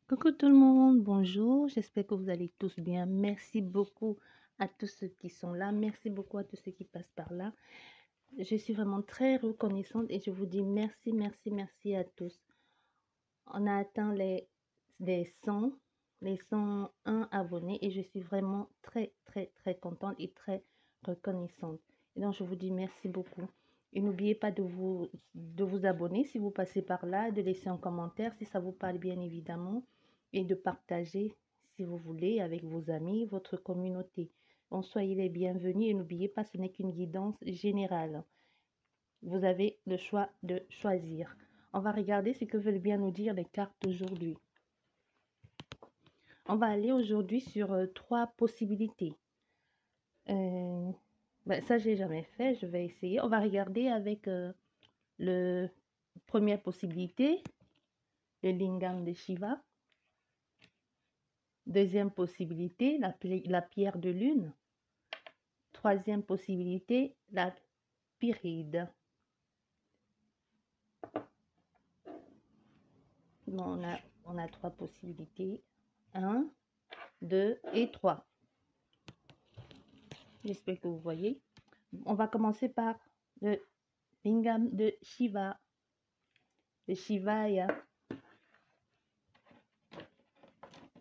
Coucou tout le monde, bonjour, j'espère que vous allez tous bien. Merci beaucoup à tous ceux qui sont là, merci beaucoup à tous ceux qui passent par là. Je suis vraiment très reconnaissante et je vous dis merci, merci, merci à tous. On a atteint les 100, les 101 abonnés et je suis vraiment très, très, très contente et très reconnaissante. Et donc, je vous dis merci beaucoup. Et n'oubliez pas de vous abonner si vous passez par là, de laisser un commentaire si ça vous parle bien évidemment et de partager si vous voulez avec vos amis, votre communauté. Donc, soyez les bienvenus et n'oubliez pas, ce n'est qu'une guidance générale. Vous avez le choix de choisir. On va regarder ce que veulent bien nous dire les cartes d'aujourd'hui. On va aller aujourd'hui sur trois possibilités. Ça, j'ai jamais fait. Je vais essayer. On va regarder avec le première possibilité, le lingam de Shiva. Deuxième possibilité, la pierre de lune. Troisième possibilité, la pyride. Bon, on a trois possibilités. 1, 2 et 3. J'espère que vous voyez. On va commencer par le lingam de Shiva, de Shivaya.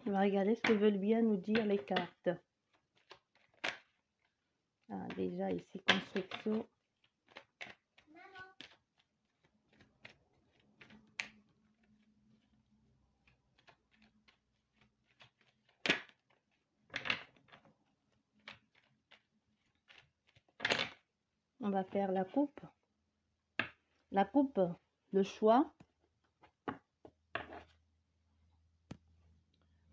On va regarder ce que veulent bien nous dire les cartes. Ah, déjà ici, construction. On va faire la coupe. La coupe, le choix.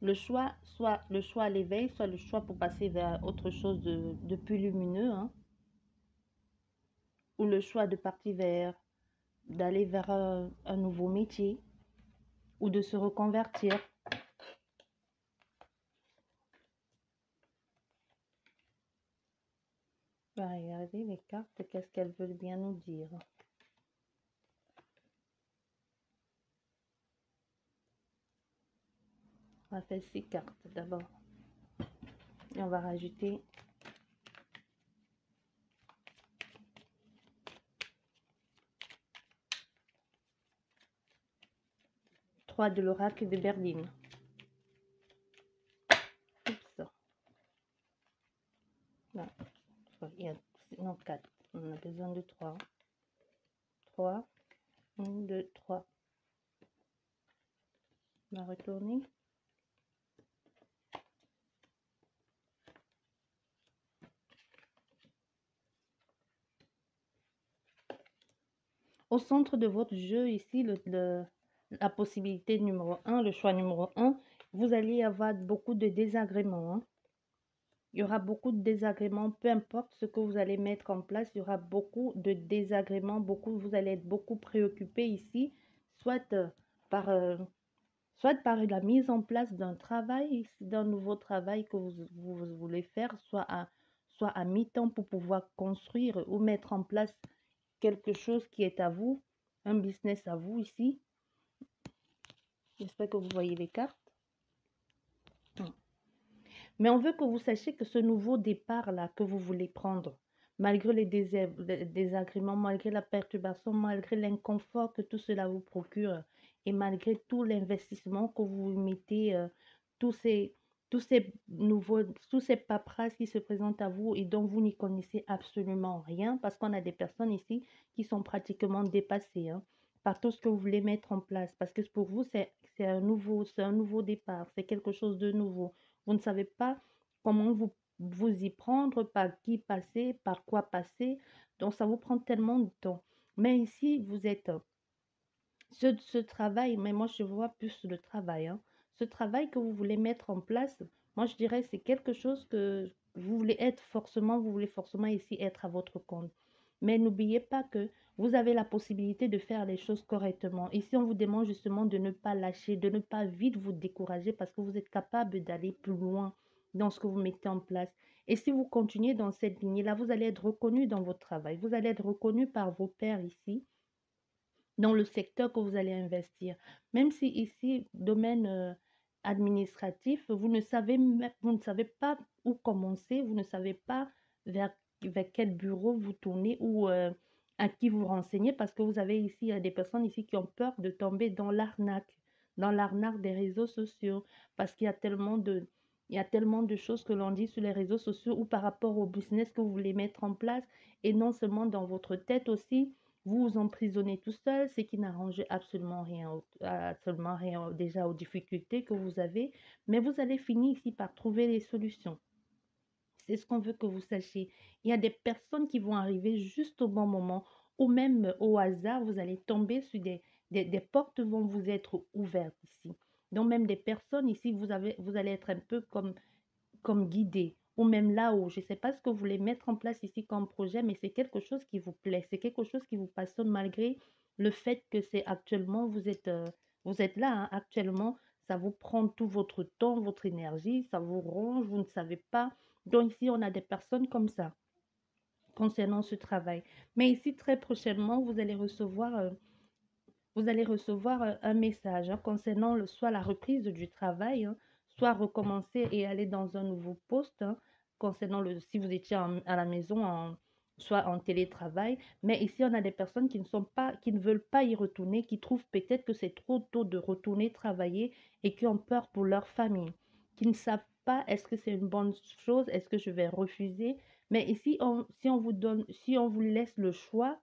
Le choix, soit le choix à l'éveil, soit le choix pour passer vers autre chose de plus lumineux. Hein, ou le choix de partir d'aller vers un nouveau métier. Ou de se reconvertir. On va regarder les cartes, qu'est-ce qu'elles veulent bien nous dire. On va faire 6 cartes d'abord. Et on va rajouter 3 de l'oracle de Berlin. Oups. Là. Il y a, non, 4. On a besoin de 3. 3. 1, 2, 3. On va retourner. Au centre de votre jeu, ici, la possibilité numéro 1, le choix numéro 1, vous allez avoir beaucoup de désagréments. Hein. Il y aura beaucoup de désagréments, peu importe ce que vous allez mettre en place, il y aura beaucoup de désagréments, vous allez être beaucoup préoccupé ici, soit par, euh, soit par la mise en place d'un travail, d'un nouveau travail que vous voulez faire, soit à mi-temps pour pouvoir construire ou mettre en place quelque chose qui est à vous, un business à vous ici. J'espère que vous voyez les cartes. Mais on veut que vous sachiez que ce nouveau départ-là que vous voulez prendre, malgré les désagréments, malgré la perturbation, malgré l'inconfort que tout cela vous procure, et malgré tout l'investissement que vous mettez, tous ces, tous ces paperasses qui se présentent à vous et dont vous n'y connaissez absolument rien, parce qu'on a des personnes ici qui sont pratiquement dépassées, hein, par tout ce que vous voulez mettre en place, parce que pour vous, c'est un nouveau départ, c'est quelque chose de nouveau. Vous ne savez pas comment vous y prendre, par qui passer, par quoi passer. Donc, ça vous prend tellement de temps. Mais ici, vous êtes ce travail, mais moi, je vois plus le travail. Hein. Ce travail que vous voulez mettre en place, moi, je dirais, c'est quelque chose que vous voulez forcément ici être à votre compte. Mais n'oubliez pas que vous avez la possibilité de faire les choses correctement. Ici, on vous demande justement de ne pas lâcher, de ne pas vite vous décourager parce que vous êtes capable d'aller plus loin dans ce que vous mettez en place. Et si vous continuez dans cette lignée-là, vous allez être reconnu dans votre travail. Vous allez être reconnu par vos pairs ici dans le secteur que vous allez investir. Même si ici, domaine administratif, vous ne savez pas où commencer, vous ne savez pas vers, vers quel bureau vous tournez ou à qui vous renseigner parce que vous avez ici des personnes ici qui ont peur de tomber dans l'arnaque des réseaux sociaux parce qu'il y a tellement de, il y a tellement de choses que l'on dit sur les réseaux sociaux ou par rapport au business que vous voulez mettre en place et non seulement dans votre tête aussi vous vous emprisonnez tout seul, ce qui n'arrange absolument rien déjà aux difficultés que vous avez, mais vous allez finir ici par trouver les solutions. C'est ce qu'on veut que vous sachiez. Il y a des personnes qui vont arriver juste au bon moment, ou même au hasard, vous allez tomber sur des portes vont vous être ouvertes ici. Donc même des personnes ici, vous allez être un peu comme guidé ou même là-haut. Je ne sais pas ce que vous voulez mettre en place ici comme projet, mais c'est quelque chose qui vous plaît, c'est quelque chose qui vous passionne malgré le fait que c'est actuellement, vous êtes là, hein, actuellement, ça vous prend tout votre temps, votre énergie, ça vous ronge, vous ne savez pas. Donc ici, on a des personnes comme ça concernant ce travail. Mais ici, très prochainement, vous allez recevoir un message hein, concernant soit la reprise du travail, hein, soit recommencer et aller dans un nouveau poste, hein, concernant si vous étiez à la maison, soit en télétravail. Mais ici, on a des personnes qui ne veulent pas y retourner, qui trouvent peut-être que c'est trop tôt de retourner travailler et qui ont peur pour leur famille, qui ne savent pas est-ce que c'est une bonne chose, est-ce que je vais refuser. Mais ici, si on vous laisse le choix,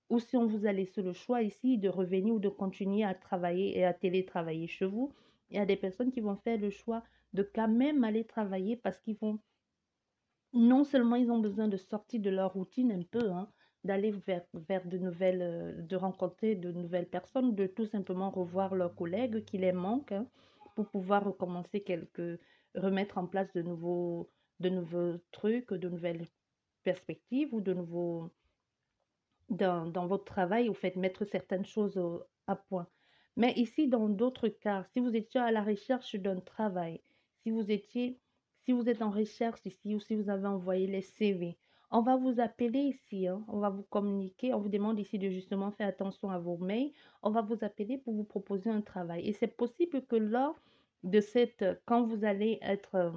ou si on vous a laissé le choix ici de revenir ou de continuer à travailler et à télétravailler chez vous, il y a des personnes qui vont faire le choix de quand même aller travailler parce qu'ils vont, non seulement ils ont besoin de sortir de leur routine un peu, hein, d'aller vers de rencontrer de nouvelles personnes, de tout simplement revoir leurs collègues qui les manquent, hein, pour pouvoir recommencer remettre en place de nouveaux trucs, de nouvelles perspectives ou de nouveaux dans votre travail, vous faites mettre certaines choses à point. Mais ici, dans d'autres cas, si vous étiez à la recherche d'un travail, si vous étiez, si vous êtes en recherche ici ou si vous avez envoyé les CV, on va vous appeler ici, hein, on va vous communiquer, on vous demande ici de justement faire attention à vos mails, on va vous appeler pour vous proposer un travail. Et c'est possible que lors de quand vous allez être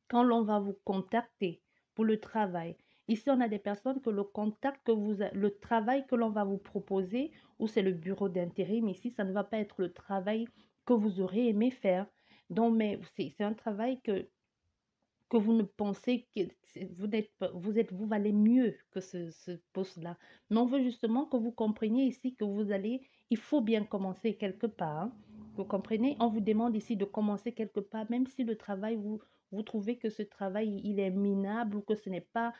quand l'on va vous contacter pour le travail, ici on a des personnes que le travail que l'on va vous proposer, ou c'est le bureau d'intérim, ici ça ne va pas être le travail que vous aurez aimé faire. Donc, mais c'est un travail que vous ne pensez que vous valez mieux que ce poste-là. Mais on veut justement que vous compreniez ici que il faut bien commencer quelque part, hein. Vous comprenez? On vous demande ici de commencer quelque part, même si le travail, vous trouvez que ce travail, il est minable ou que ce n'est pas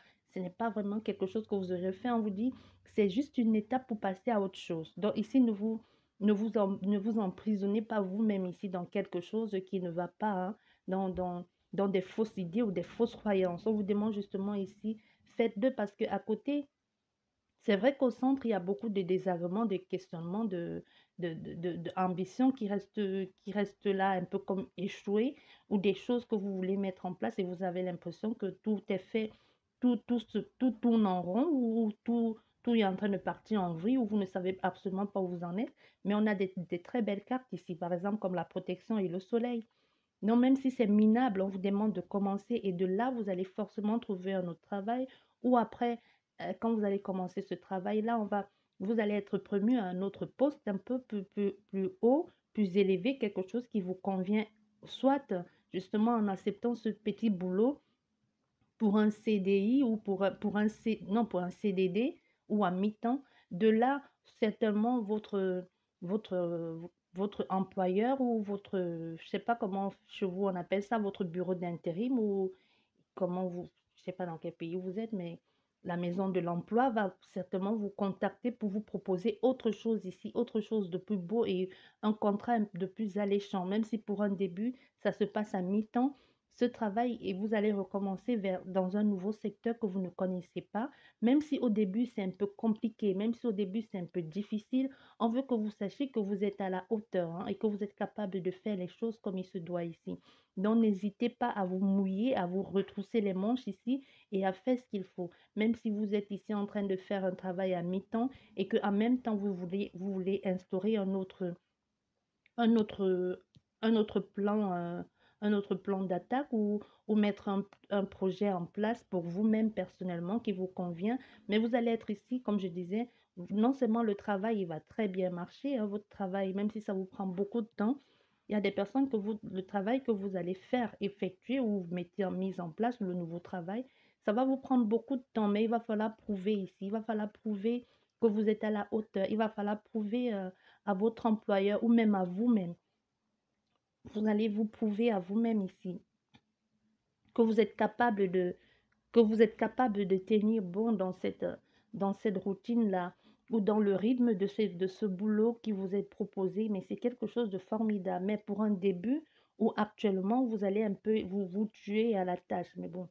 vraiment quelque chose que vous aurez fait. On vous dit, c'est juste une étape pour passer à autre chose. Donc ici, ne vous emprisonnez pas vous-même ici dans quelque chose qui ne va pas, hein, dans des fausses idées ou des fausses croyances. On vous demande justement ici, faites-le parce qu'à côté, c'est vrai qu'au centre, il y a beaucoup de désagréments, de questionnements, d'ambitions qui restent là un peu comme échouées ou des choses que vous voulez mettre en place et vous avez l'impression que tout est fait, tout tourne en rond ou tout est en train de partir en vrille ou vous ne savez absolument pas où vous en êtes. Mais on a des très belles cartes ici, par exemple comme la protection et le soleil. Non, même si c'est minable, on vous demande de commencer et de là, vous allez forcément trouver un autre travail ou après, quand vous allez commencer ce travail-là, vous allez être promu à un autre poste un peu plus haut, plus élevé, quelque chose qui vous convient, soit justement en acceptant ce petit boulot pour un CDI ou pour un CDD ou à mi-temps. De là, certainement, votre, votre employeur ou je sais pas comment chez vous on appelle ça, votre bureau d'intérim ou je sais pas dans quel pays vous êtes, mais la maison de l'emploi va certainement vous contacter pour vous proposer autre chose ici, autre chose de plus beau et un contrat de plus alléchant, même si pour un début, ça se passe à mi-temps ce travail et vous allez recommencer dans un nouveau secteur que vous ne connaissez pas, même si au début c'est un peu compliqué, même si au début c'est un peu difficile, on veut que vous sachiez que vous êtes à la hauteur hein, et que vous êtes capable de faire les choses comme il se doit ici. Donc n'hésitez pas à vous mouiller, à vous retrousser les manches ici et à faire ce qu'il faut. Même si vous êtes ici en train de faire un travail à mi-temps et qu'en même temps vous voulez instaurer un autre un autre plan d'attaque ou mettre un projet en place pour vous-même personnellement qui vous convient. Mais vous allez être ici, comme je disais, non seulement le travail, il va très bien marcher, hein, votre travail, même si ça vous prend beaucoup de temps, il y a des personnes le travail que vous allez faire, effectuer ou vous mettez en mise en place, le nouveau travail, ça va vous prendre beaucoup de temps, mais il va falloir prouver ici, il va falloir prouver que vous êtes à la hauteur, il va falloir prouver à votre employeur ou même à vous-même. Vous allez vous prouver à vous-même ici que vous êtes capable de tenir bon dans cette routine-là ou dans le rythme de ce boulot qui vous est proposé. Mais c'est quelque chose de formidable. Mais pour un début où actuellement vous allez un peu vous tuer à la tâche. Mais bon,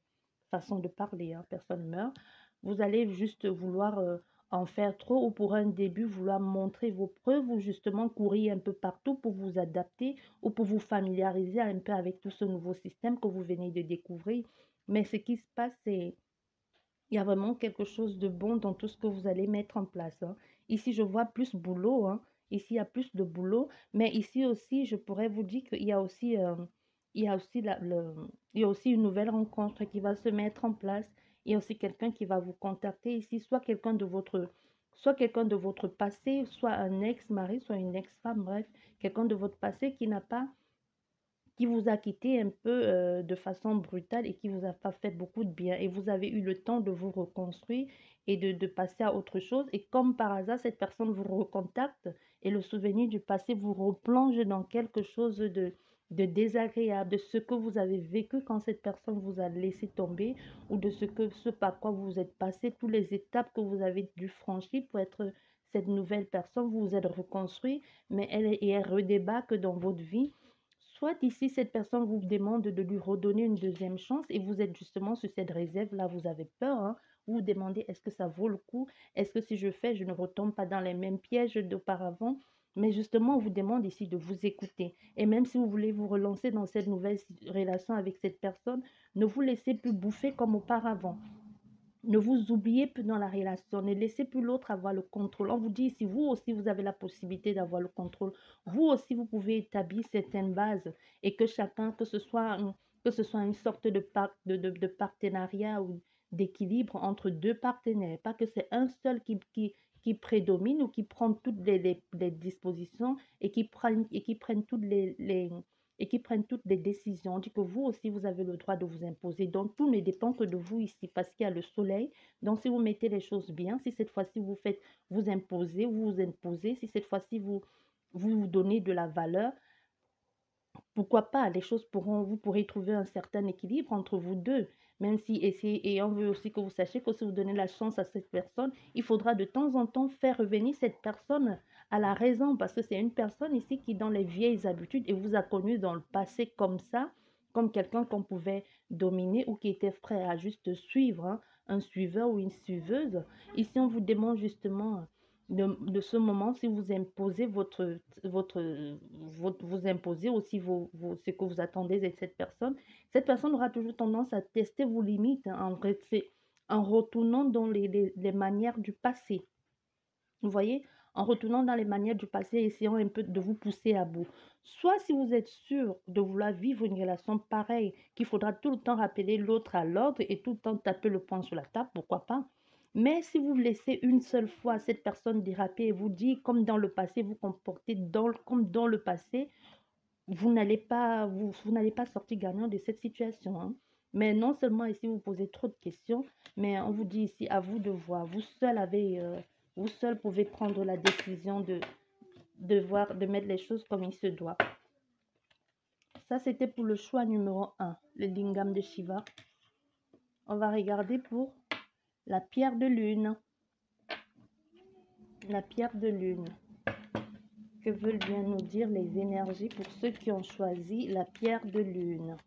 façon de parler, hein, personne meurt. Vous allez juste vouloir en faire trop ou pour un début vouloir montrer vos preuves ou justement courir un peu partout pour vous adapter ou pour vous familiariser un peu avec tout ce nouveau système que vous venez de découvrir. Mais ce qui se passe, c'est il y a vraiment quelque chose de bon dans tout ce que vous allez mettre en place, hein. Ici, je vois plus boulot, hein. Ici, il y a plus de boulot. Mais ici aussi, je pourrais vous dire qu'il y a aussi, il y a aussi il y a aussi une nouvelle rencontre qui va se mettre en place. Il y a aussi quelqu'un qui va vous contacter ici, soit quelqu'un de votre passé, soit un ex-mari, soit une ex-femme, bref, quelqu'un de votre passé qui vous a quitté un peu de façon brutale et qui vous a pas fait beaucoup de bien. Et vous avez eu le temps de vous reconstruire et de passer à autre chose. Et comme par hasard, cette personne vous recontacte et le souvenir du passé vous replonge dans quelque chose de désagréable, de ce que vous avez vécu quand cette personne vous a laissé tomber ou de ce par quoi vous êtes passé, toutes les étapes que vous avez dû franchir pour être cette nouvelle personne. Vous vous êtes reconstruit, mais elle redébarque dans votre vie. Soit ici, cette personne vous demande de lui redonner une deuxième chance et vous êtes justement sur cette réserve-là, vous avez peur, hein. Vous vous demandez est-ce que ça vaut le coup? Est-ce que si je fais, je ne retombe pas dans les mêmes pièges d'auparavant? Mais justement, on vous demande ici de vous écouter. Et même si vous voulez vous relancer dans cette nouvelle relation avec cette personne, ne vous laissez plus bouffer comme auparavant. Ne vous oubliez plus dans la relation, ne laissez plus l'autre avoir le contrôle. On vous dit si vous aussi vous avez la possibilité d'avoir le contrôle, vous aussi vous pouvez établir certaines bases et que chacun, que ce soit une sorte de partenariat ou d'équilibre entre deux partenaires, pas que c'est un seul qui prédomine ou qui prend toutes les dispositions et qui prennent et qui prennent toutes les décisions. On dit que vous aussi, vous avez le droit de vous imposer. Donc, tout ne dépend que de vous ici parce qu'il y a le soleil. Donc, si vous mettez les choses bien, si cette fois-ci vous faites vous vous imposez, si cette fois-ci vous donnez de la valeur, pourquoi pas, vous pourrez trouver un certain équilibre entre vous deux. Même si, et on veut aussi que vous sachiez que si vous donnez la chance à cette personne, il faudra de temps en temps faire revenir cette personne à la raison, parce que c'est une personne ici qui, dans les vieilles habitudes, et vous a connu dans le passé comme ça, comme quelqu'un qu'on pouvait dominer ou qui était prêt à juste suivre, hein, un suiveur ou une suiveuse. Ici, on vous demande justement de ce moment, si vous imposez vous imposez aussi ce que vous attendez de cette personne aura toujours tendance à tester vos limites, hein, en retournant dans les manières du passé. Vous voyez, en retournant dans les manières du passé, essayant un peu de vous pousser à bout. Soit si vous êtes sûr de vouloir vivre une relation pareille, qu'il faudra tout le temps rappeler l'autre à l'ordre et tout le temps taper le poing sur la table, pourquoi pas? Mais si vous laissez une seule fois cette personne déraper et vous dire, comme dans le passé, vous comportez comme dans le passé, vous n'allez pas sortir gagnant de cette situation, hein. Mais non seulement ici, vous posez trop de questions, mais on vous dit ici, à vous de voir. Vous seul pouvez prendre la décision de mettre les choses comme il se doit. Ça, c'était pour le choix numéro 1, le lingam de Shiva. On va regarder pour la pierre de lune. La pierre de lune. Que veulent bien nous dire les énergies pour ceux qui ont choisi la pierre de lune?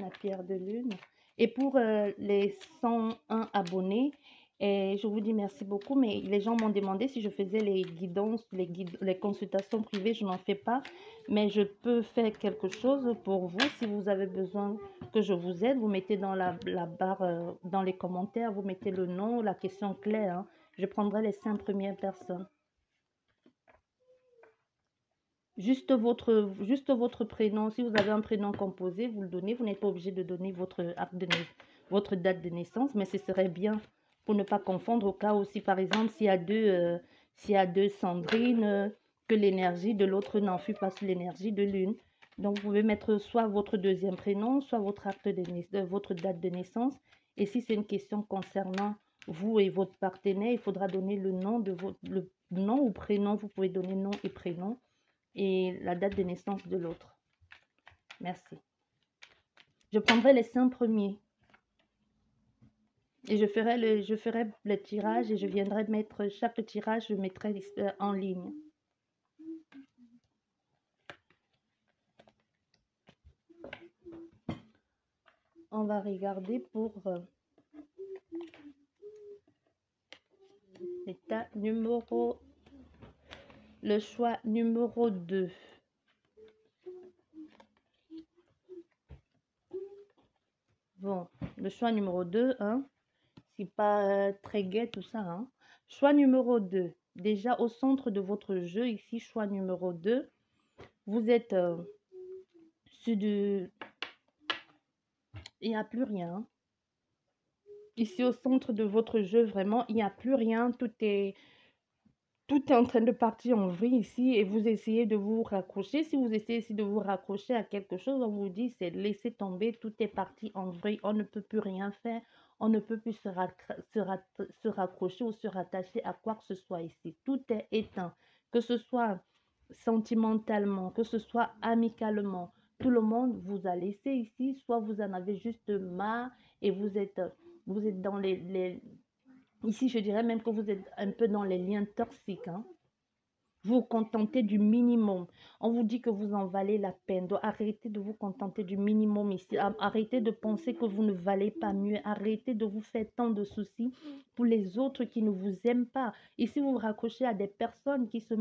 La pierre de lune. Et pour les 101 abonnés, et je vous dis merci beaucoup, mais les gens m'ont demandé si je faisais les guidances, les consultations privées, je n'en fais pas, mais je peux faire quelque chose pour vous. Si vous avez besoin que je vous aide, vous mettez dans la barre, dans les commentaires, vous mettez le nom, la question claire, hein. Je prendrai les 5 premières personnes. Juste votre prénom. Si vous avez un prénom composé, vous le donnez. Vous n'êtes pas obligé de donner votre date de naissance, mais ce serait bien pour ne pas confondre au cas où, si par exemple, s'il y a deux Sandrine, que l'énergie de l'autre n'en fut pas sous l'énergie de l'une. Donc, vous pouvez mettre soit votre deuxième prénom, soit votre date de naissance. Et si c'est une question concernant vous et votre partenaire, il faudra donner le nom ou prénom. Vous pouvez donner nom et prénom et la date de naissance de l'autre. Merci. Je prendrai les 5 premiers et je ferai le tirage et je viendrai mettre chaque tirage, je mettrai en ligne. On va regarder pour l'état numéro, le choix numéro 2. Bon, le choix numéro 2, hein, c'est pas très gai tout ça, hein. Choix numéro 2. Déjà au centre de votre jeu, ici, choix numéro 2, vous êtes sur du... Il n'y a plus rien. Ici, au centre de votre jeu, vraiment, il n'y a plus rien. Tout est en train de partir en vrille ici et vous essayez de vous raccrocher. Si vous essayez ici de vous raccrocher à quelque chose, on vous dit c'est laisser tomber, tout est parti en vrille, on ne peut plus rien faire, on ne peut plus se raccrocher ou se rattacher à quoi que ce soit ici. Tout est éteint, que ce soit sentimentalement, que ce soit amicalement. Tout le monde vous a laissé ici, soit vous en avez juste marre et vous êtes dans ici, je dirais même que vous êtes un peu dans les liens toxiques, hein. Vous vous contentez du minimum. On vous dit que vous en valez la peine. Donc, arrêtez de vous contenter du minimum ici. Arrêtez de penser que vous ne valez pas mieux. Arrêtez de vous faire tant de soucis pour les autres qui ne vous aiment pas. Ici, vous vous raccrochez à des personnes qui se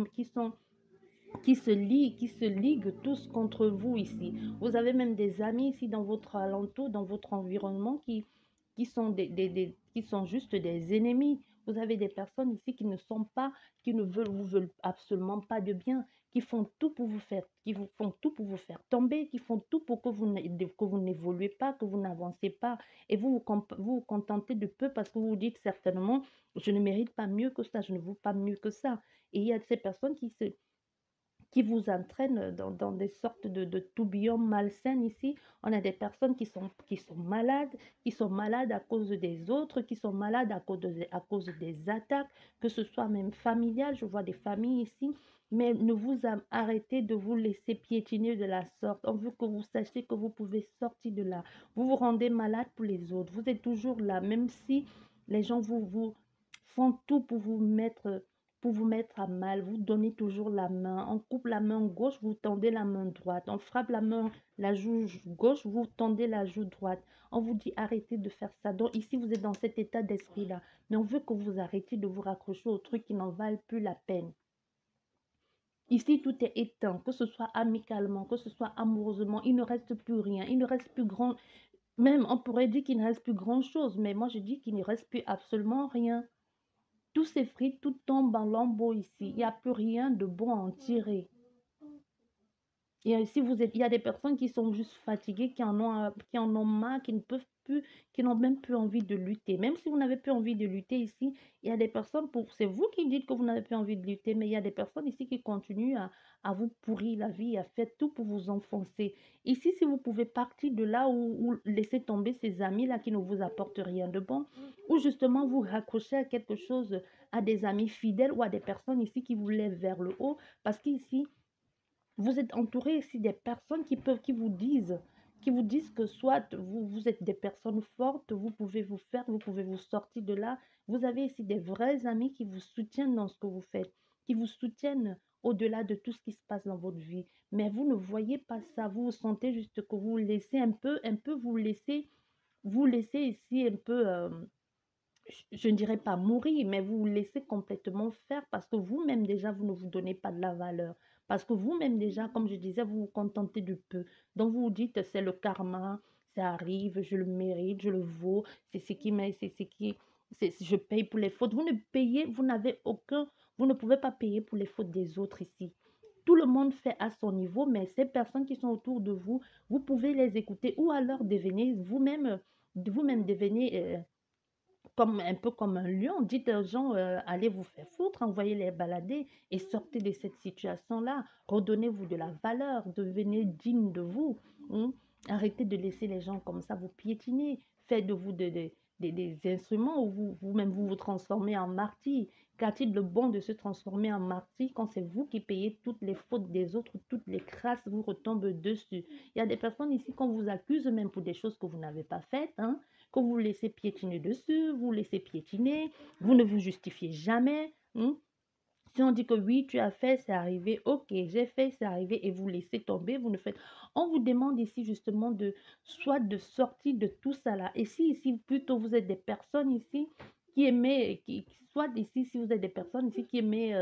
liguent tous contre vous ici. Vous avez même des amis ici dans votre alentour, dans votre environnement qui sont qui sont juste des ennemis. Vous avez des personnes ici qui ne vous veulent absolument pas de bien, qui font tout pour vous faire tomber, qui font tout pour que vous n'évoluez pas, que vous n'avancez pas. Et vous contentez de peu parce que vous vous dites certainement, je ne mérite pas mieux que ça, je ne vaux pas mieux que ça. Et il y a ces personnes qui vous entraînent dans des sortes de tourbillons malsains ici. On a des personnes qui sont malades à cause des autres, qui sont malades à cause des attaques, que ce soit même familial. Je vois des familles ici, mais ne vous arrêtez de vous laisser piétiner de la sorte. On veut que vous sachiez que vous pouvez sortir de là. Vous vous rendez malade pour les autres. Vous êtes toujours là, même si les gens vous font tout pour vous mettre à mal, vous donnez toujours la main. On coupe la main gauche, vous tendez la main droite. On frappe la joue gauche, vous tendez la joue droite. On vous dit arrêtez de faire ça. Donc ici, vous êtes dans cet état d'esprit-là. Mais on veut que vous arrêtiez de vous raccrocher aux trucs qui n'en valent plus la peine. Ici, tout est éteint, que ce soit amicalement, que ce soit amoureusement. Il ne reste plus rien. Il ne reste plus grand. Même, on pourrait dire qu'il ne reste plus grand-chose. Mais moi, je dis qu'il ne reste plus absolument rien. Tout s'effrite, tout tombe en lambeaux ici. Il n'y a plus rien de bon à en tirer. Et ici, il y a des personnes qui sont juste fatiguées, qui en ont marre, qui ne peuvent plus, qui n'ont même plus envie de lutter. Même si vous n'avez plus envie de lutter ici, il y a des personnes, c'est vous qui dites que vous n'avez plus envie de lutter, mais il y a des personnes ici qui continuent à vous pourrir la vie, à faire tout pour vous enfoncer. Ici, si vous pouvez partir de là ou laisser tomber ces amis-là qui ne vous apportent rien de bon, ou justement vous raccrocher à quelque chose, à des amis fidèles ou à des personnes ici qui vous lèvent vers le haut, parce qu'ici, vous êtes entouré ici des personnes qui vous disent que soit vous êtes des personnes fortes, vous pouvez vous sortir de là. Vous avez ici des vrais amis qui vous soutiennent dans ce que vous faites, qui vous soutiennent au-delà de tout ce qui se passe dans votre vie. Mais vous ne voyez pas ça, vous sentez juste que vous laissez vous laissez ici un peu, je ne dirais pas mourir, mais vous vous laissez complètement faire parce que vous-même déjà, vous ne vous donnez pas de la valeur. Parce que vous-même déjà, comme je disais, vous vous contentez du peu. Donc vous vous dites, c'est le karma, ça arrive, je le mérite, je le vaux, je paye pour les fautes. Vous ne pouvez pas payer pour les fautes des autres ici. le monde fait à son niveau, mais ces personnes qui sont autour de vous, vous pouvez les écouter ou alors devenez vous-même devenez comme un peu comme un lion. Dites aux gens, allez vous faire foutre, envoyez les balader et sortez de cette situation-là. Redonnez-vous de la valeur, devenez digne de vous. Hein. Arrêtez de laisser les gens comme ça vous piétiner. Faites de vous des instruments où vous-même vous transformez en martyr. Qu'a-t-il de bon de se transformer en martyr quand c'est vous qui payez toutes les fautes des autres, toutes les crasses vous retombent dessus? Il y a des personnes ici qu'on vous accuse même pour des choses que vous n'avez pas faites, hein, que vous laissez piétiner dessus, vous laissez piétiner, vous ne vous justifiez jamais. Hein. Si on dit que oui, tu as fait, c'est arrivé, ok, j'ai fait, c'est arrivé, et vous laissez tomber, vous ne faites. On vous demande ici justement de soit de sortir de tout ça là. Et si ici plutôt vous êtes des personnes ici qui aimaient, soit ici si vous êtes des personnes ici qui aimaient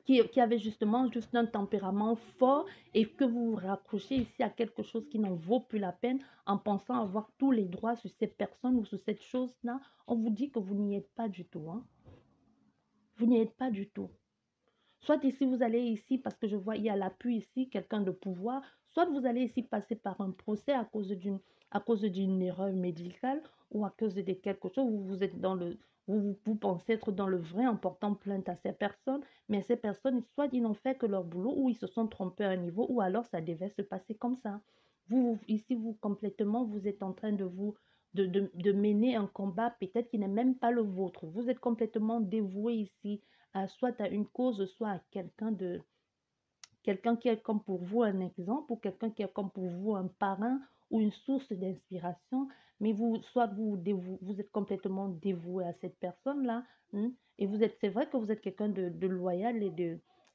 qui avait justement juste un tempérament fort et que vous vous raccrochez ici à quelque chose qui n'en vaut plus la peine en pensant avoir tous les droits sur cette personne ou sur cette chose-là, on vous dit que vous n'y êtes pas du tout. Hein. Vous n'y êtes pas du tout. Soit ici, vous allez ici, parce que je vois, il y a l'appui ici, quelqu'un de pouvoir, soit vous allez ici passer par un procès à cause d'une erreur médicale ou à cause de quelque chose où vous êtes dans le, vous pensez être dans le vrai en portant plainte à ces personnes, mais ces personnes, soit ils n'ont fait que leur boulot ou ils se sont trompés à un niveau ou alors ça devait se passer comme ça. Ici, vous complètement, vous êtes en train de vous, de mener un combat peut-être qui n'est même pas le vôtre. Vous êtes complètement dévoué ici soit à une cause, soit à quelqu'un qui est comme pour vous un exemple, ou quelqu'un qui est comme pour vous un parrain ou une source d'inspiration, mais soit vous êtes complètement dévoué à cette personne-là, hein, et c'est vrai que vous êtes quelqu'un de loyal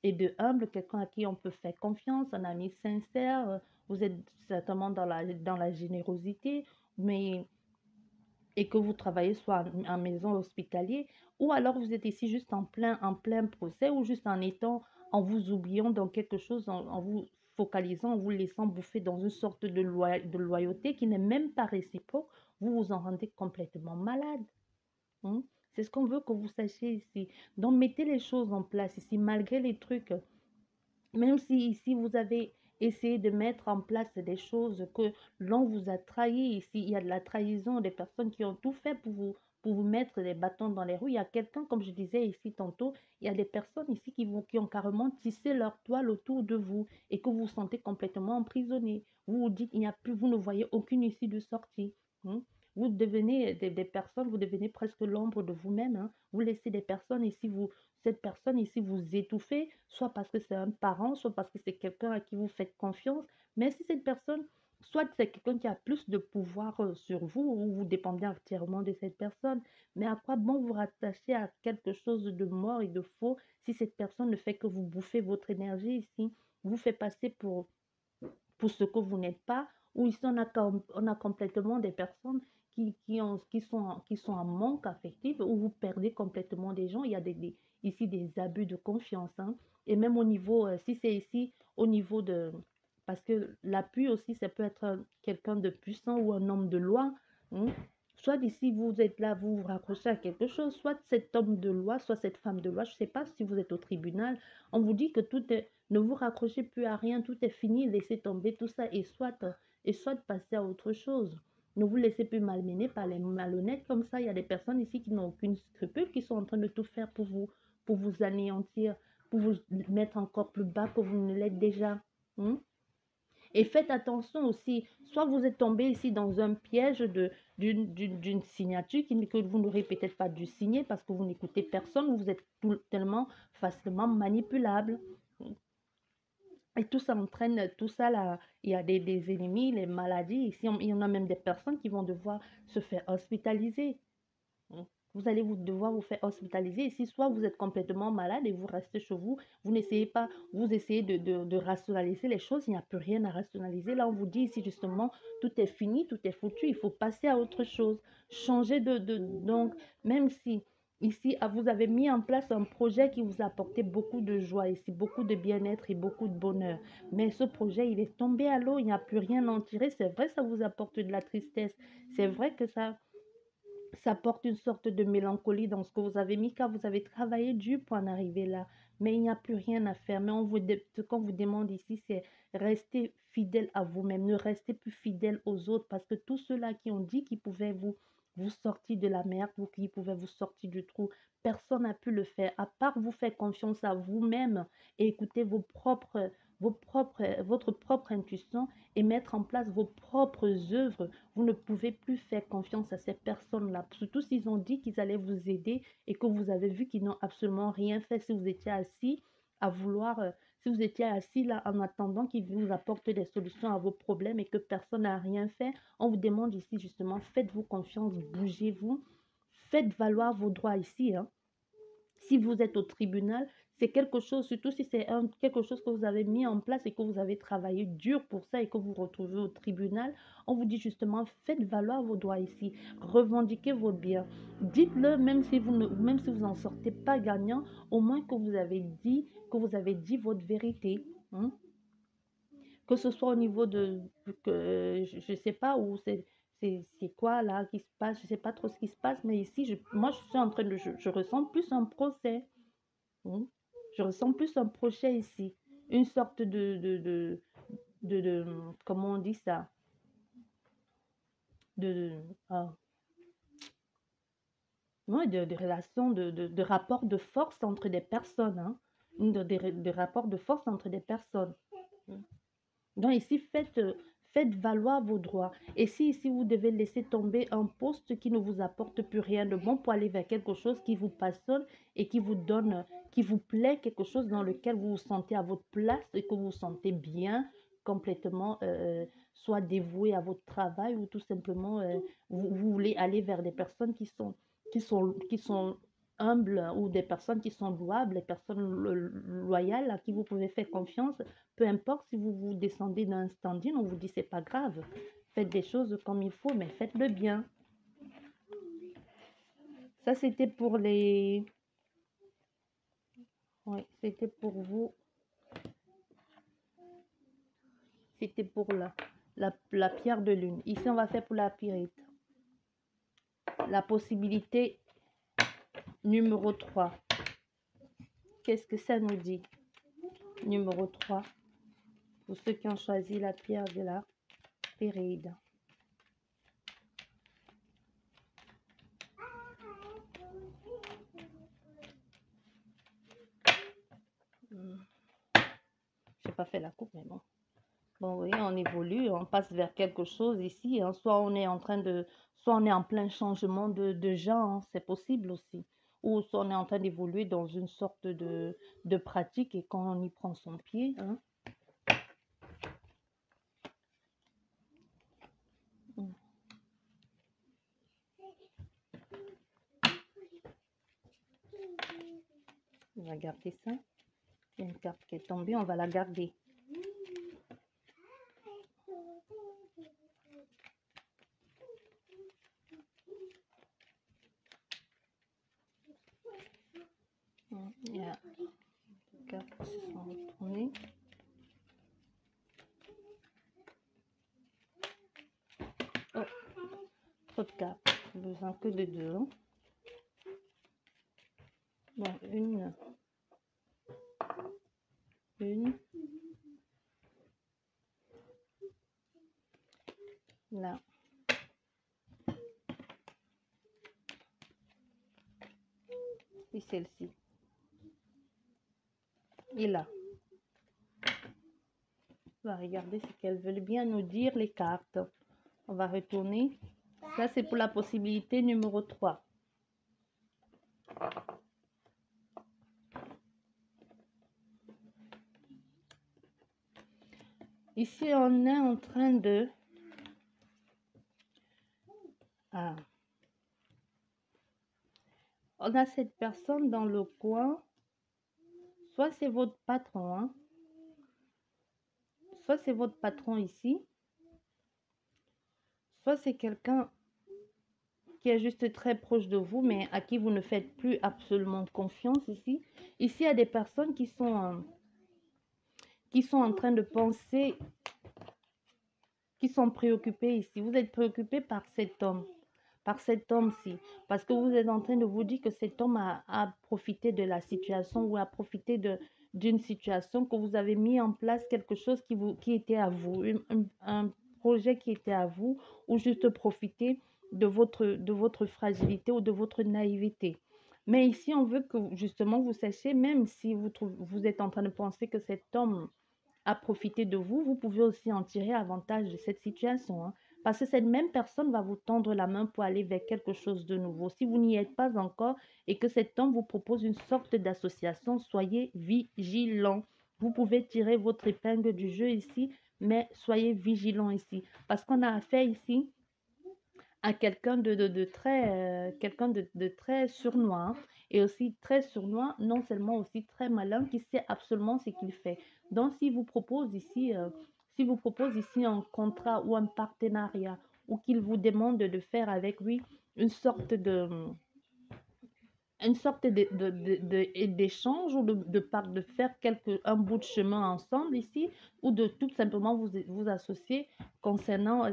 et de humble, quelqu'un à qui on peut faire confiance, un ami sincère, vous êtes certainement dans la générosité, mais et que vous travaillez soit en maison hospitalier, ou alors vous êtes ici juste en plein procès, ou juste en étant, en vous oubliant dans quelque chose, en vous focalisant, en vous laissant bouffer dans une sorte de loyauté qui n'est même pas réciproque, vous vous en rendez complètement malade. Hein. C'est ce qu'on veut que vous sachiez ici. Donc, mettez les choses en place ici, malgré les trucs. Même si ici vous avez essayé de mettre en place des choses que l'on vous a trahi, ici il y a de la trahison, des personnes qui ont tout fait pour vous mettre des bâtons dans les roues. Il y a quelqu'un, comme je disais ici tantôt, il y a des personnes ici qui ont carrément tissé leur toile autour de vous et que vous vous sentez complètement emprisonné. Vous vous dites, il n'y a plus, vous ne voyez aucune issue de sortie. Hein. Vous devenez des personnes, vous devenez presque l'ombre de vous-même. Hein. Vous laissez des personnes ici cette personne ici vous étouffez, soit parce que c'est un parent, soit parce que c'est quelqu'un à qui vous faites confiance. Mais si cette personne, soit c'est quelqu'un qui a plus de pouvoir sur vous, ou vous dépendez entièrement de cette personne, mais à quoi bon vous rattacher à quelque chose de mort et de faux si cette personne ne fait que vous bouffer votre énergie ici, vous fait passer pour ce que vous n'êtes pas, ou ici on a complètement des personnes qui sont en manque affectif, où vous perdez complètement des gens. Il y a ici des abus de confiance. Hein. Et même au niveau, si c'est ici, au niveau de... Parce que l'appui aussi, ça peut être quelqu'un de puissant ou un homme de loi. Hein. Soit ici, vous êtes là, vous vous raccrochez à quelque chose, soit cet homme de loi, soit cette femme de loi. Je ne sais pas si vous êtes au tribunal. On vous dit que tout est... Ne vous raccrochez plus à rien, tout est fini, laissez tomber tout ça et soit passer à autre chose. Ne vous laissez plus malmener par les malhonnêtes comme ça. Il y a des personnes ici qui n'ont aucune scrupule, qui sont en train de tout faire pour vous anéantir, pour vous mettre encore plus bas que vous ne l'êtes déjà. Hein. Et faites attention aussi, soit vous êtes tombé ici dans un piège d'une signature que vous n'aurez peut-être pas dû signer parce que vous n'écoutez personne, vous êtes tellement facilement manipulable. Et tout ça entraîne, tout ça là, il y a des ennemis, les maladies. Ici, il y en a même des personnes qui vont devoir se faire hospitaliser. Vous allez devoir vous faire hospitaliser. Ici, soit vous êtes complètement malade et vous restez chez vous, vous n'essayez pas, vous essayez de rationaliser les choses, il n'y a plus rien à rationaliser. Là, on vous dit ici justement, tout est fini, tout est foutu, il faut passer à autre chose. Changer donc, même si ici, vous avez mis en place un projet qui vous a apporté beaucoup de joie ici, beaucoup de bien-être et beaucoup de bonheur. Mais ce projet, il est tombé à l'eau, il n'y a plus rien à en tirer. C'est vrai, ça vous apporte de la tristesse. C'est vrai que ça Ça porte une sorte de mélancolie dans ce que vous avez mis, car vous avez travaillé dur pour en arriver là. Mais il n'y a plus rien à faire. Mais ce qu'on vous demande ici, c'est rester fidèle à vous-même. Ne restez plus fidèle aux autres, parce que tous ceux-là qui ont dit qu'ils pouvaient vous sortir de la merde ou qui pouvaient vous sortir du trou, personne n'a pu le faire. À part vous faire confiance à vous-même et écouter votre propre intuition et mettre en place vos propres œuvres, vous ne pouvez plus faire confiance à ces personnes-là. Surtout s'ils ont dit qu'ils allaient vous aider et que vous avez vu qu'ils n'ont absolument rien fait. Si vous étiez assis à si vous étiez assis là en attendant qu'ils vous apportent des solutions à vos problèmes et que personne n'a rien fait, on vous demande ici justement, faites-vous confiance, bougez-vous, faites valoir vos droits ici, hein. Si vous êtes au tribunal, c'est quelque chose, surtout si c'est quelque chose que vous avez mis en place et que vous avez travaillé dur pour ça et que vous vous retrouvez au tribunal, on vous dit justement, faites valoir vos droits ici, revendiquez vos biens. Dites-le, même si vous n'en sortez pas gagnant, au moins que vous avez dit votre vérité, hein. Que ce soit au niveau je ne sais pas où c'est quoi là qui se passe, je ne sais pas trop ce qui se passe, mais ici, moi, je suis en train je ressens plus un procès. Hmm. Je ressens plus un projet ici, une sorte comment on dit ça, de, ah, ouais, de relation, de rapport de force entre des personnes, hein, de rapport de force entre des personnes. Hmm. Donc ici, faites valoir vos droits. Et si ici, vous devez laisser tomber un poste qui ne vous apporte plus rien de bon pour aller vers quelque chose qui vous passionne et qui vous donne, qui vous plaît, quelque chose dans lequel vous vous sentez à votre place et que vous vous sentez bien, complètement, soit dévoué à votre travail ou tout simplement, vous voulez aller vers des personnes qui sont humbles ou des personnes qui sont louables, des personnes loyales à qui vous pouvez faire confiance. Peu importe si vous vous descendez d'un standing, on vous dit c'est pas grave. Faites des choses comme il faut, mais faites-le bien. Ça, c'était pour les... Oui, c'était pour vous. C'était pour la pierre de lune. Ici, on va faire pour la pyrite. La possibilité numéro 3. Qu'est-ce que ça nous dit? Numéro 3. Pour ceux qui ont choisi la pierre de la pyrite. J'ai pas fait la coupe, mais bon. Bon, oui, on évolue, on passe vers quelque chose ici, hein. Soit on est en plein changement de genre, hein, c'est possible aussi. Ou soit on est en train d'évoluer dans une sorte de pratique et quand on y prend son pied, hein. On va garder ça. Il y a une carte qui est tombée, on va la garder. Il y a deux cartes qui se sont retournées. Oh, trop de cartes. Besoin que de deux. Hein. Bon, une. Là. Et celle-ci. Et là. On va regarder ce qu'elles veulent bien nous dire, les cartes. On va retourner. Ça, c'est pour la possibilité numéro 3. Ici, on est en train de... Ah. On a cette personne dans le coin. Soit c'est votre patron, hein. Soit c'est votre patron ici. Soit c'est quelqu'un qui est juste très proche de vous, mais à qui vous ne faites plus absolument confiance ici. Ici, il y a des personnes qui sont en train de penser, qui sont préoccupées ici. Vous êtes préoccupé par cet homme. par cet homme-ci. Parce que vous êtes en train de vous dire que cet homme a profité de la situation ou a profité d'une situation que vous avez mis en place quelque chose qui était à vous, un projet qui était à vous, ou juste profiter de votre fragilité ou de votre naïveté. Mais ici, on veut que justement vous sachiez, même si vous êtes en train de penser que cet homme à profiter de vous, vous pouvez aussi en tirer avantage de cette situation, hein. Parce que cette même personne va vous tendre la main pour aller vers quelque chose de nouveau. Si vous n'y êtes pas encore et que cet homme vous propose une sorte d'association, soyez vigilant. Vous pouvez tirer votre épingle du jeu ici, mais soyez vigilant ici. Parce qu'on a affaire ici à quelqu'un de très, quelqu'un de très sournois, hein, et aussi très sournois, non seulement aussi très malin, qui sait absolument ce qu'il fait. Donc, s'il vous propose ici un contrat ou un partenariat, ou qu'il vous demande de faire avec lui une sorte de, une sorte d'échange ou de faire un bout de chemin ensemble ici, ou de tout simplement vous associer concernant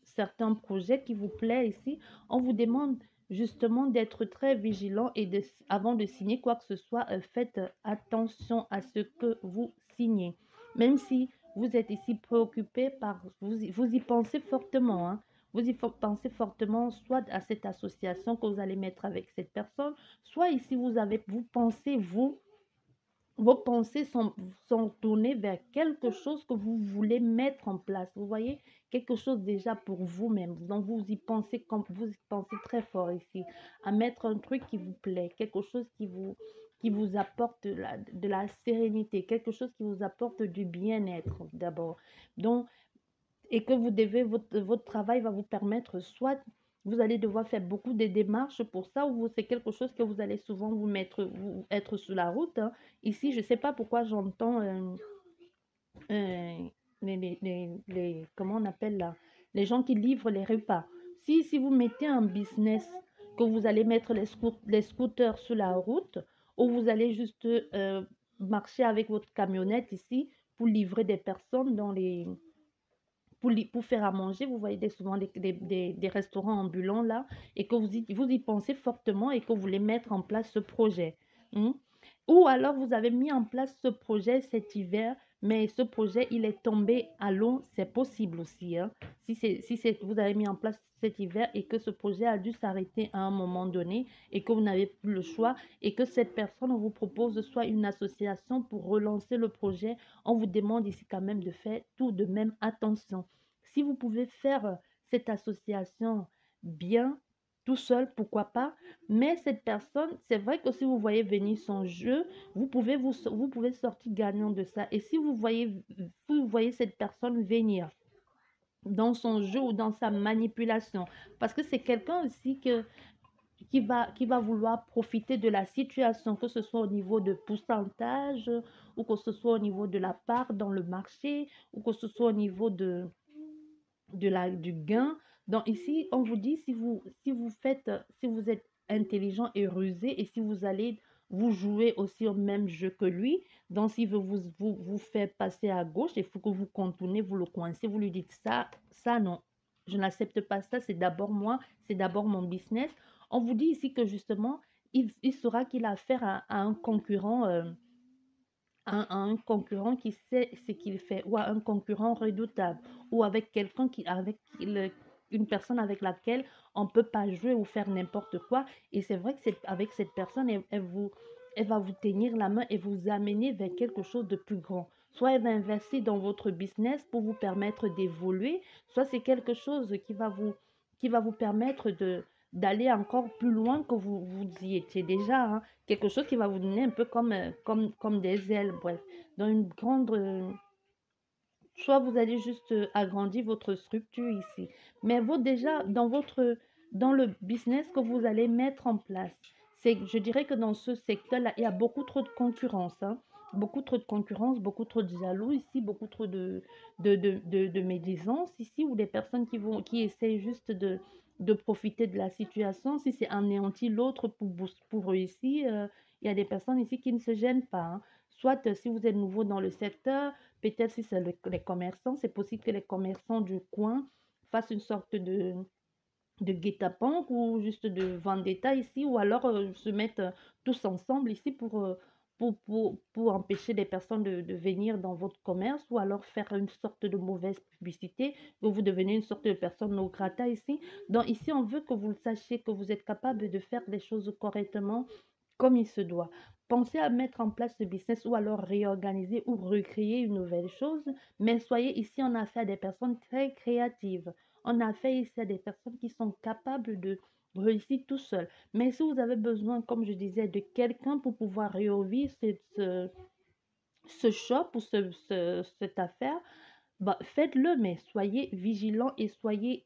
certains projets qui vous plaisent ici, on vous demande justement d'être très vigilant et avant de signer quoi que ce soit, faites attention à ce que vous signez. Même si vous êtes ici préoccupé vous y pensez fortement, hein, vous y pensez fortement soit à cette association que vous allez mettre avec cette personne, soit ici vous pensez, vos pensées sont tournées vers quelque chose que vous voulez mettre en place. Vous voyez, quelque chose déjà pour vous-même. Donc vous y pensez très fort ici, à mettre un truc qui vous plaît, quelque chose qui vous apporte de la sérénité, quelque chose qui vous apporte du bien-être d'abord. Donc, et que votre travail va vous permettre, soit vous allez devoir faire beaucoup de démarches pour ça, ou c'est quelque chose que vous allez souvent être sous la route, hein. Ici, je ne sais pas pourquoi j'entends euh, comment on appelle là, les gens qui livrent les repas. Si vous mettez un business, que vous allez mettre les scooters sur la route, ou vous allez juste marcher avec votre camionnette ici pour livrer des personnes pour faire à manger, vous voyez souvent des restaurants ambulants là, et que vous y pensez fortement et que vous voulez mettre en place ce projet. Hmm. Ou alors vous avez mis en place ce projet cet hiver, mais ce projet il est tombé à l'eau, c'est possible aussi, hein. Si vous avez mis en place cet hiver et que ce projet a dû s'arrêter à un moment donné et que vous n'avez plus le choix et que cette personne vous propose soit une association pour relancer le projet, on vous demande ici quand même de faire tout de même attention. Si vous pouvez faire cette association bien, tout seul, pourquoi pas. Mais cette personne, c'est vrai que si vous voyez venir son jeu, vous pouvez sortir gagnant de ça. Et si vous voyez cette personne venir dans son jeu ou dans sa manipulation, parce que c'est quelqu'un aussi qui va vouloir profiter de la situation, que ce soit au niveau de pourcentage, ou que ce soit au niveau de la part dans le marché, ou que ce soit au niveau du gain. Donc ici, on vous dit, si vous êtes intelligent et rusé, et si vous allez vous jouer aussi au même jeu que lui, donc s'il veut vous faire passer à gauche, il faut que vous contournez, vous le coincez, vous lui dites ça non, je n'accepte pas ça, c'est d'abord moi, c'est d'abord mon business. On vous dit ici que justement, il saura qu'il a affaire à un concurrent, à un concurrent qui sait ce qu'il fait, ou à un concurrent redoutable, ou avec une personne avec laquelle on ne peut pas jouer ou faire n'importe quoi. Et c'est vrai que avec cette personne, elle va vous tenir la main et vous amener vers quelque chose de plus grand. Soit elle va investir dans votre business pour vous permettre d'évoluer, soit c'est quelque chose qui va vous permettre d'aller encore plus loin que vous y étiez déjà, hein. Quelque chose qui va vous donner un peu comme des ailes, bref. Dans une grande... soit vous allez juste agrandir votre structure ici. Mais vous, déjà, dans le business que vous allez mettre en place, je dirais que dans ce secteur-là, il y a beaucoup trop de concurrence, hein. Beaucoup trop de concurrence, beaucoup trop de jaloux ici, beaucoup trop de médisance ici, ou des personnes qui essayent juste de profiter de la situation. Si c'est anéantir l'autre pour réussir, il y a des personnes ici qui ne se gênent pas, hein. Soit si vous êtes nouveau dans le secteur, peut-être si c'est les commerçants, c'est possible que les commerçants du coin fassent une sorte de guet-apens ou juste de vendetta ici, ou alors se mettre tous ensemble ici pour empêcher les personnes de venir dans votre commerce, ou alors faire une sorte de mauvaise publicité, que vous devenez une sorte de personne non grata ici. Donc ici, on veut que vous le sachiez, que vous êtes capable de faire les choses correctement comme il se doit. Pensez à mettre en place ce business ou alors réorganiser ou recréer une nouvelle chose, mais soyez ici en affaire des personnes très créatives. On a fait ici à des personnes qui sont capables de réussir tout seul. Mais si vous avez besoin, comme je disais, de quelqu'un pour pouvoir réouvrir ce shop ou cette affaire, bah, faites-le, mais soyez vigilant et soyez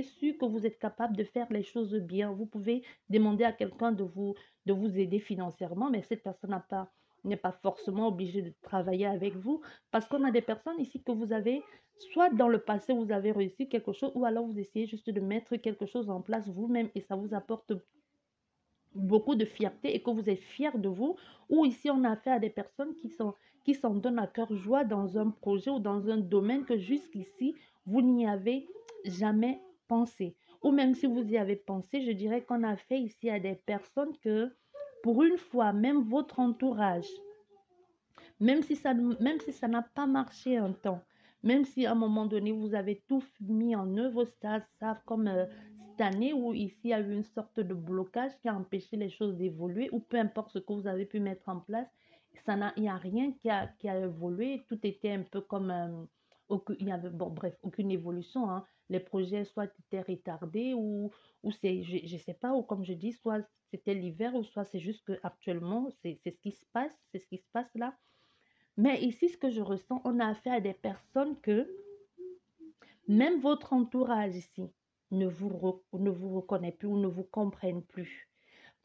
sûr que vous êtes capable de faire les choses bien. Vous pouvez demander à quelqu'un de vous aider financièrement, mais cette personne n'est pas forcément obligée de travailler avec vous, parce qu'on a des personnes ici que vous avez, soit dans le passé, vous avez réussi quelque chose, ou alors vous essayez juste de mettre quelque chose en place vous-même et ça vous apporte beaucoup de fierté et que vous êtes fiers de vous, ou ici on a affaire à des personnes qui s'en donnent à cœur joie dans un projet ou dans un domaine que jusqu'ici vous n'y avez jamais pensé. Ou même si vous y avez pensé, je dirais qu'on a fait ici à des personnes que pour une fois, même votre entourage, même si ça n'a pas marché un temps, même si à un moment donné, vous avez tout mis en œuvre, ça comme cette année où ici, il y a eu une sorte de blocage qui a empêché les choses d'évoluer, ou peu importe ce que vous avez pu mettre en place, il n'y a rien qui a évolué, tout était un peu comme, il y avait, bon, bref, aucune évolution, hein. Les projets soit étaient retardés ou je ne sais pas, ou comme je dis, soit c'était l'hiver, ou soit c'est juste que actuellement c'est ce qui se passe, c'est ce qui se passe là. Mais ici, ce que je ressens, on a affaire à des personnes que même votre entourage ici ne vous reconnaît plus ou ne vous comprenne plus.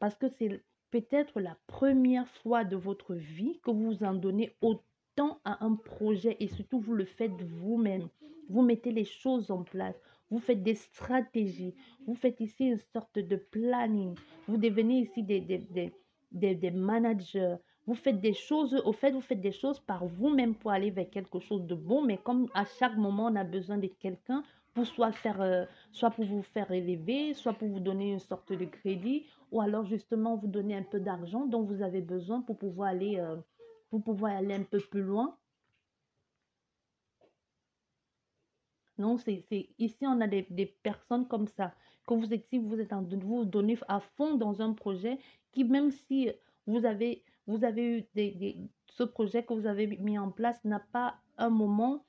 Parce que c'est peut-être la première fois de votre vie que vous en donnez autant à un projet et surtout vous le faites vous-même. Vous mettez les choses en place. Vous faites des stratégies. Vous faites ici une sorte de planning. Vous devenez ici des managers. Vous faites des choses, au fait, vous faites des choses par vous-même pour aller vers quelque chose de bon, mais comme à chaque moment, on a besoin de quelqu'un pour soit pour vous faire élever, soit pour vous donner une sorte de crédit, ou alors justement vous donner un peu d'argent dont vous avez besoin pour pouvoir aller un peu plus loin. Non, ici, on a des personnes comme ça, que vous êtes, si vous êtes en vous donner à fond dans un projet, qui même si vous avez eu ce projet que vous avez mis en place n'a pas un moment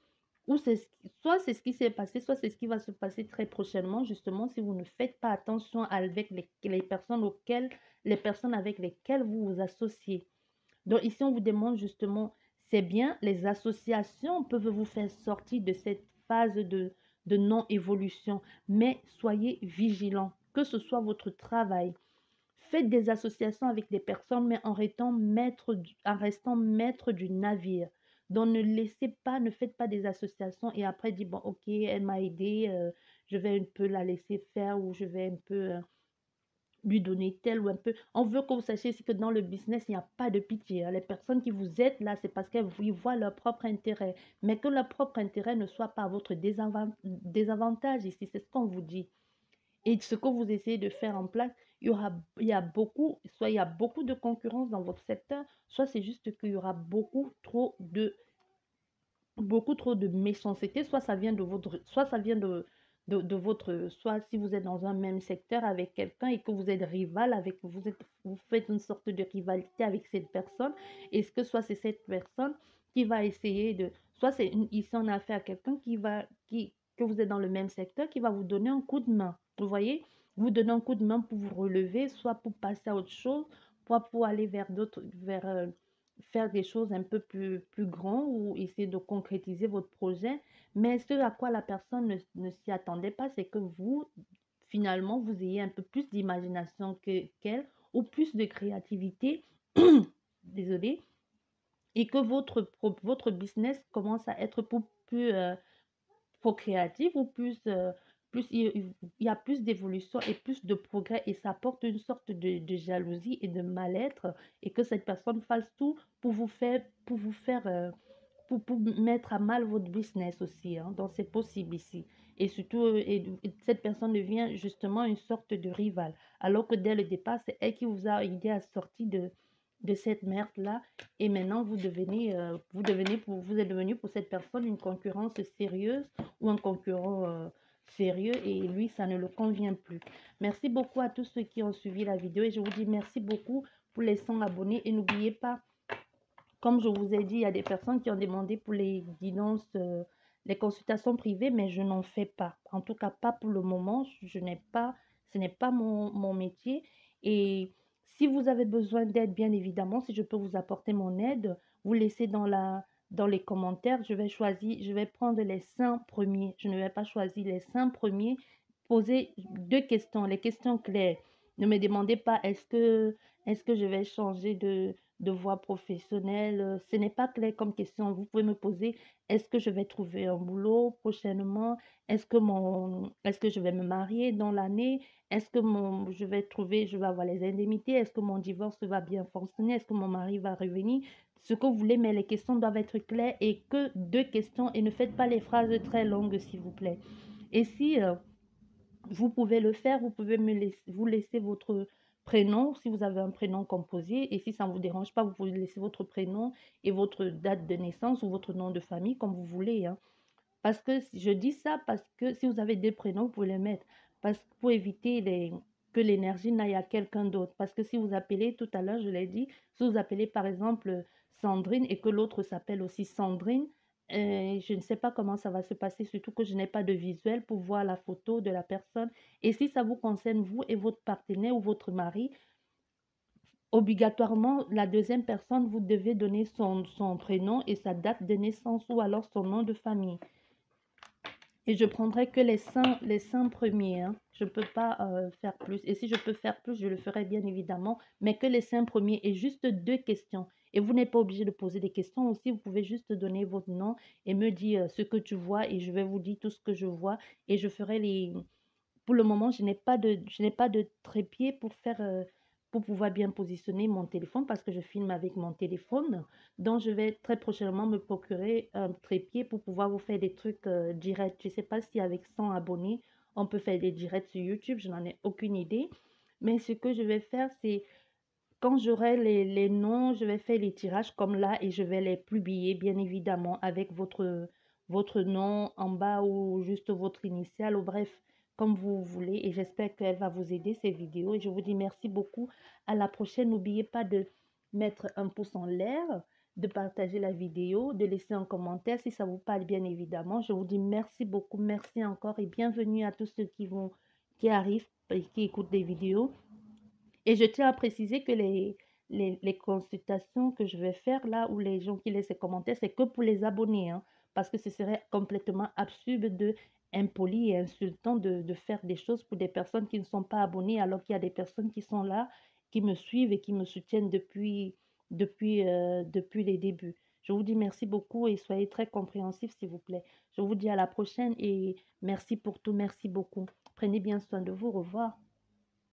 où soit c'est ce qui s'est passé, soit c'est ce qui va se passer très prochainement, justement, si vous ne faites pas attention avec les personnes avec lesquelles vous vous associez. Donc ici, on vous demande justement, c'est bien, les associations peuvent vous faire sortir de cette phase de non-évolution, mais soyez vigilants, que ce soit votre travail. Faites des associations avec des personnes, mais en restant maître du navire. Donc ne faites pas des associations et après dites, bon, ok, elle m'a aidé, je vais un peu la laisser faire ou je vais un peu lui donner tel ou un peu. On veut que vous sachiez aussi que dans le business, il n'y a pas de pitié, hein. Les personnes qui vous aident là, c'est parce qu'elles voient leur propre intérêt. Mais que leur propre intérêt ne soit pas à votre désavantage ici, c'est ce qu'on vous dit. Et ce que vous essayez de faire en place, il y a soit il y a beaucoup de concurrence dans votre secteur, soit c'est juste qu'il y aura beaucoup trop de méchanceté, soit ça vient de votre, soit ça vient de votre, soit si vous êtes dans un même secteur avec quelqu'un et que vous êtes rival avec, vous faites une sorte de rivalité avec cette personne, est-ce que soit c'est cette personne qui va essayer soit ici on a affaire à quelqu'un que vous êtes dans le même secteur, qui va vous donner un coup de main, vous voyez, vous donner un coup de main pour vous relever, soit pour passer à autre chose, soit pour aller vers faire des choses un peu plus grand ou essayer de concrétiser votre projet. Mais ce à quoi la personne ne s'y attendait pas, c'est que vous, finalement, vous ayez un peu plus d'imagination qu'elle ou plus de créativité, désolé, et que votre business commence à être plus créatif ou plus il y a plus d'évolution et plus de progrès et ça apporte une sorte de jalousie et de mal-être et que cette personne fasse tout pour mettre à mal votre business aussi, hein. Donc c'est possible ici. et surtout, cette personne devient justement une sorte de rivale. Alors que dès le départ, c'est elle qui vous a aidé à sortir de cette merde-là. Et maintenant, vous êtes devenu pour cette personne une concurrence sérieuse ou un concurrent sérieux et lui, ça ne le convient plus. Merci beaucoup à tous ceux qui ont suivi la vidéo et je vous dis merci beaucoup pour les 100 abonnés et n'oubliez pas, comme je vous ai dit, il y a des personnes qui ont demandé pour les guidances, les consultations privées, mais je n'en fais pas. En tout cas, pas pour le moment. Ce n'est pas mon métier. Et si vous avez besoin d'aide, bien évidemment, si je peux vous apporter mon aide, vous laissez dans les commentaires. Je vais prendre les 5 premiers. Je ne vais pas choisir les 5 premiers. Posez 2 questions, les questions claires. Ne me demandez pas est-ce que je vais changer de voie professionnelle. Ce n'est pas clair comme question. Vous pouvez me poser, est-ce que je vais trouver un boulot prochainement? Est-ce que je vais me marier dans l'année? Est-ce que je vais avoir les indemnités? Est-ce que mon divorce va bien fonctionner? Est-ce que mon mari va revenir? Ce que vous voulez, mais les questions doivent être claires et que 2 questions et ne faites pas les phrases très longues, s'il vous plaît. Et si vous pouvez le faire, vous pouvez vous laisser votre prénom, si vous avez un prénom composé, et si ça ne vous dérange pas, vous pouvez laisser votre prénom et votre date de naissance ou votre nom de famille, comme vous voulez, hein. Parce que je dis ça parce que si vous avez 2 prénoms, vous pouvez les mettre. Parce que pour éviter que l'énergie n'aille à quelqu'un d'autre. Parce que si vous appelez, tout à l'heure, je l'ai dit, si vous appelez par exemple Sandrine et que l'autre s'appelle aussi Sandrine, je ne sais pas comment ça va se passer, surtout que je n'ai pas de visuel pour voir la photo de la personne. Et si ça vous concerne, vous et votre partenaire ou votre mari, obligatoirement, la deuxième personne, vous devez donner son prénom et sa date de naissance ou alors son nom de famille. Et je prendrai que les 5 premiers, hein. Je ne peux pas faire plus. Et si je peux faire plus, je le ferai bien évidemment. Mais que les 5 premiers et juste 2 questions. Et vous n'êtes pas obligé de poser des questions aussi. Vous pouvez juste donner votre nom et me dire ce que tu vois. Et je vais vous dire tout ce que je vois. Et je ferai les, pour le moment, je n'ai pas de trépied pour pouvoir bien positionner mon téléphone parce que je filme avec mon téléphone. Donc, je vais très prochainement me procurer un trépied pour pouvoir vous faire des trucs directs. Je ne sais pas si avec 100 abonnés, on peut faire des directs sur YouTube. Je n'en ai aucune idée. Mais ce que je vais faire, c'est quand j'aurai les noms, je vais faire les tirages comme là et je vais les publier, bien évidemment, avec votre nom en bas ou juste votre initiale ou bref, comme vous voulez. Et j'espère qu'elle va vous aider, ces vidéos. Et je vous dis merci beaucoup. À la prochaine. N'oubliez pas de mettre un pouce en l'air, de partager la vidéo, de laisser un commentaire si ça vous parle, bien évidemment. Je vous dis merci beaucoup, merci encore et bienvenue à tous ceux qui arrivent et qui écoutent des vidéos. Et je tiens à préciser que les consultations que je vais faire là, où les gens qui laissent des commentaires, c'est que pour les abonnés, hein, parce que ce serait complètement absurde impoli et insultant de faire des choses pour des personnes qui ne sont pas abonnées, alors qu'il y a des personnes qui sont là, qui me suivent et qui me soutiennent depuis les débuts. Je vous dis merci beaucoup et soyez très compréhensifs, s'il vous plaît. Je vous dis à la prochaine et merci pour tout, merci beaucoup. Prenez bien soin de vous, au revoir.